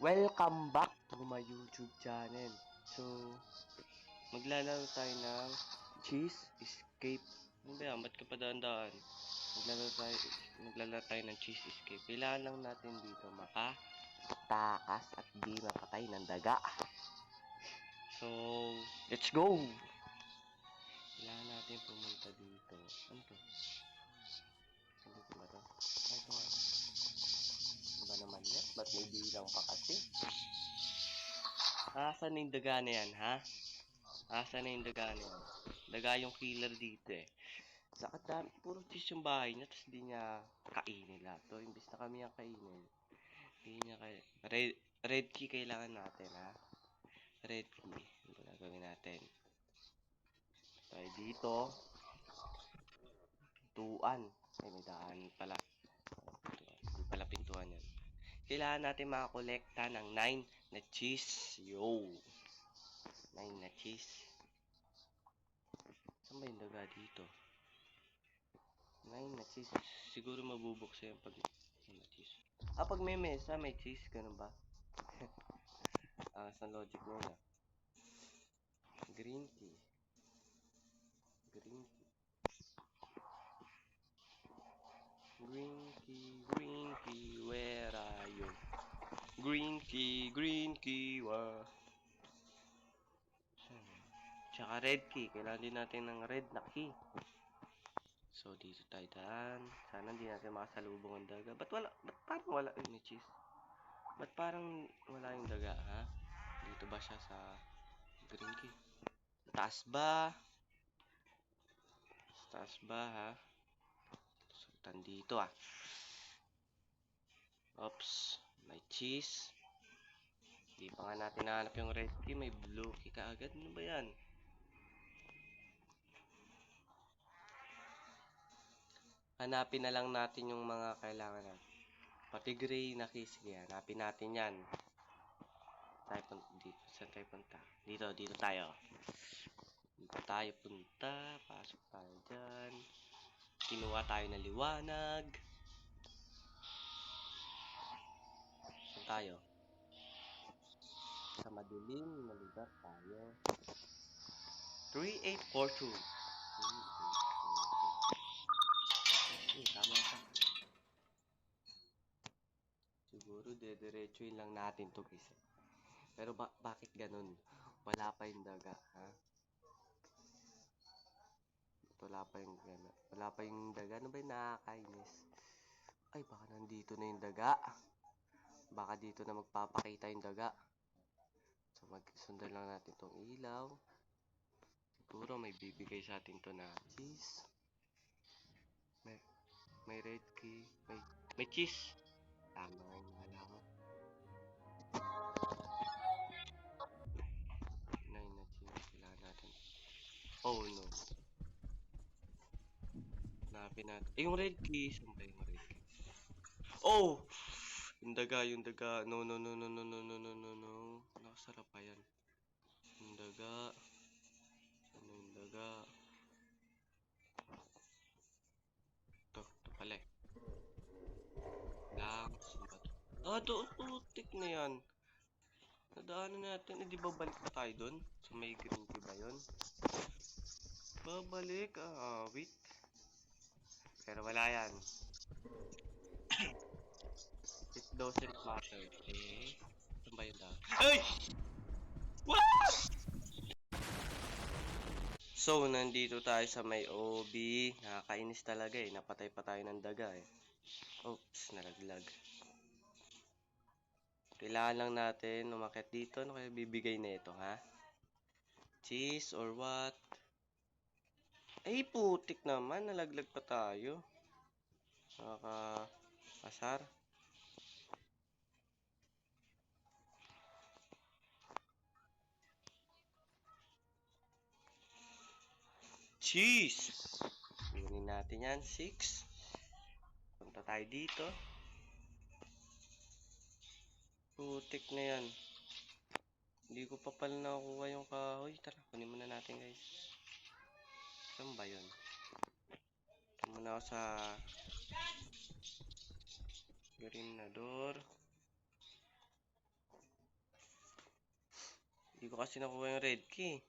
Welcome back to my YouTube channel. So, maglalaro tayo ng Cheese Escape. Ano ba yan? Ba't ka pa daan-daan? Maglalaro tayo ng Cheese Escape. Kailangan lang natin dito makatakas at di mapatay ng daga. So, let's go! Kailangan natin pumunta dito. Ano to? Ano ba to? Ay, ito nga. Ano ba naman yan? Ba't may bilang pa kasi? Asan yung daga na yan, ha? Asan na yung daga na yan? Daga yung killer dito eh. Saka dami, puro cheese yung bahay niya, tapos hindi niya kainin lahat. So, imbis na kami ang kainin, hindi niya kainin. Red key kailangan natin, ha? Red key. Ito gagawin natin. Tayo dito. Pintuan. Ay, may daan pala. Hindi pala pintuan yan. Kailangan natin makakolekta ng 9 na cheese. Yo! 9 na cheese. Saan ba yung daga dito? 9 na cheese. Siguro mabubuksa yan pag may cheese. Pag may mesa, may cheese. Ganun ba? Sa logic mo na. Green tea. Green tea. Green tea, where are you? Green key, wa. Tsaka red key. Kailangan din natin ng red na key. So, dito tayo daan. Sana hindi natin makasalubong ang daga. Ba't parang wala yung cheese? Ba't parang wala yung daga, ha? Dito ba siya sa green key? Taas ba? Taas ba, ha? Sultan dito, Oops. May cheese. Hindi pa nga natin nahanap yung red key. May blue key kaagad. Ano ba yan? Hanapin na lang natin yung mga kailangan natin. Pati gray na keys. Sige, hanapin natin yan. Dito. Saan tayo punta? Dito tayo. Dito tayo punta. Pasok tayo dyan. Kinuha tayo ng liwanag. Saan tayo? Sa madilim na lugar tayo. 3842. Tama ka. Siguro dediretsuin lang natin to guys. Pero bakit ganun? Wala pa yung daga, ha? Wala pa yung daga. Ano ba yung nakakainis? Ay, baka nandito na yung daga. Baka dito na magpapakita yung daga. So, sundan lang natin tong ilaw. Siguro may bibigay sa atin to na cheese. May red key. May cheese. Tama yung ko. 9 na cheese. Kailangan natin. Oh, no. Hanapin natin. Yung red key. Saan ba yung red key? Oh! Yung daga. No. Nakasarap pa yan. Yung daga. Ano yung daga? Ito pala eh. Lang. Doon. Putik na yan. Nadaanan natin. Di ba balik pa tayo doon? So may green key ba yun? Babalik. Wait. Pero wala yan. It doesn't matter. Saan ba yun daw? Ay! What? So, nandito tayo sa may OB. Nakakainis talaga eh. Napatay pa tayo ng daga eh. Oops, nalaglag. Kailangan lang natin umakyat dito. Ano kaya bibigay na ito, ha? Cheese or what? Ay, putik naman. Nalaglag pa tayo. Nakaka-asar. Cheese! Kunin natin yan. 6. Punta tayo dito. Putik na yan. Hindi ko pa pala nakukuha yung kahoy. Tara, kunin muna natin guys. Saan ba yun? Ito muna ako sa green na door. Hindi ko kasi nakuha yung red key.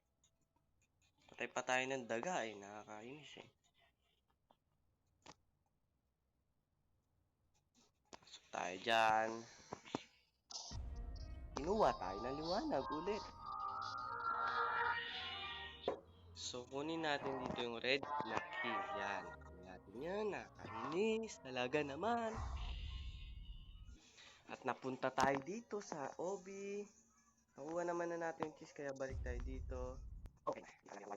Patay pa tayo ng daga eh. Nakakainis eh. Pasok tayo dyan. Kinuha tayo ng liwanag ulit. So, kunin natin dito yung red na key. Yan. Kunin natin yan. Nakakainis. Talaga naman. At napunta tayo dito sa Obi. Nakuha naman na natin yung cheese, kaya balik tayo dito. Okay. Pwede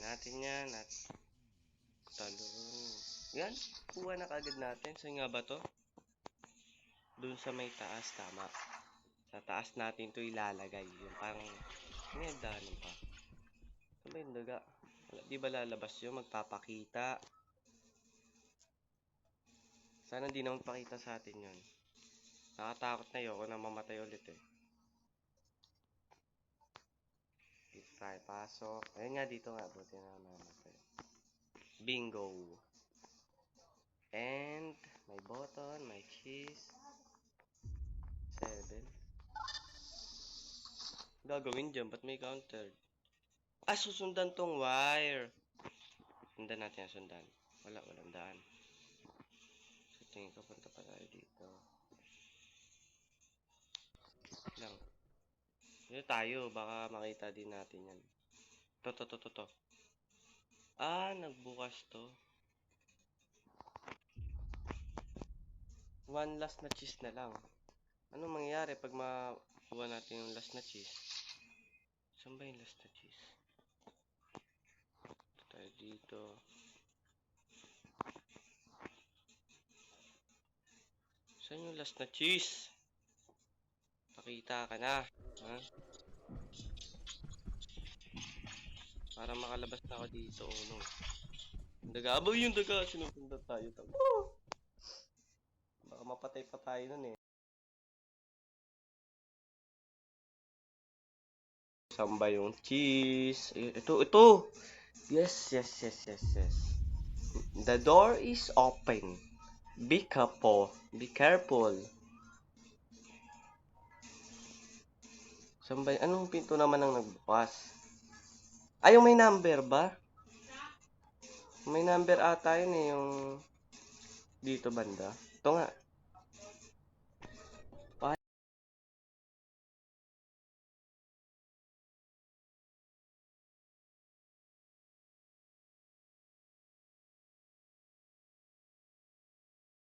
natin yan at talon. Yan. Kuha na kagad natin. Saan nga ba to? Doon sa may taas. Tama. Sa taas natin to ilalagay. Yung parang may danon pa. Saan ba yung daga? Di ba lalabas yun? Magpapakita. Sana di naman pakita sa atin yun. Nakatakot na yun kung na mamatay ulit eh. Dito tayo pasok. Ayun nga, dito nga. Buti na mamatay. Bingo. And may button, may cheese. 7. Gagawin dyan, ba't may counter? Ah, susundan tong wire. Sundan natin ang sundan. Walang daan. So, tingin ko punta pa tayo dito. Lang. Dito tayo, baka makita din natin yan. To. Ah, nagbukas to. One last na cheese na lang. Anong mangyayari pag makuha natin yung last na cheese? Saan ba yung last na cheese? Ito tayo dito. Saan yung last na cheese? Pakita ka na. Ha? Para makalabas na ako dito. No. Daga. Aba yung daga. Sinusundan tayo. Baka mapatay pa tayo nun eh. Saan ba yung cheese? Ito. Yes. The door is open. Be careful. Saan ba? Anong pinto naman ang nagbukas? Ay, yung may number ba? May number ata yun eh, yung dito banda. Ito nga.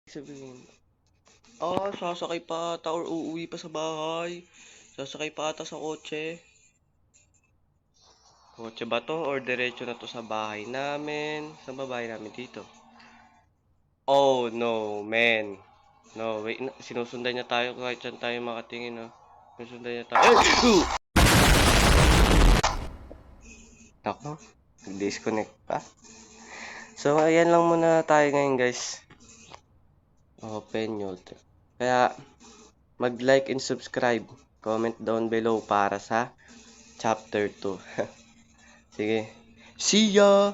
Sabihin. Sasakay pa ata or uuwi pa sa bahay. Sasakay pa ata sa kotse. Kotse ba to or diretso na to sa bahay namin? Sa bahay namin dito. Oh no, man. No, wait. Sinusundan niya tayo kahit saan tayo makatingin, no? Sinusundan niya tayo. Ako, nag-disconnect pa. So, ayan lang muna tayo ngayon, guys. Open YouTube. Kaya, mag-like and subscribe. Comment down below para sa chapter 2. Sige. See ya!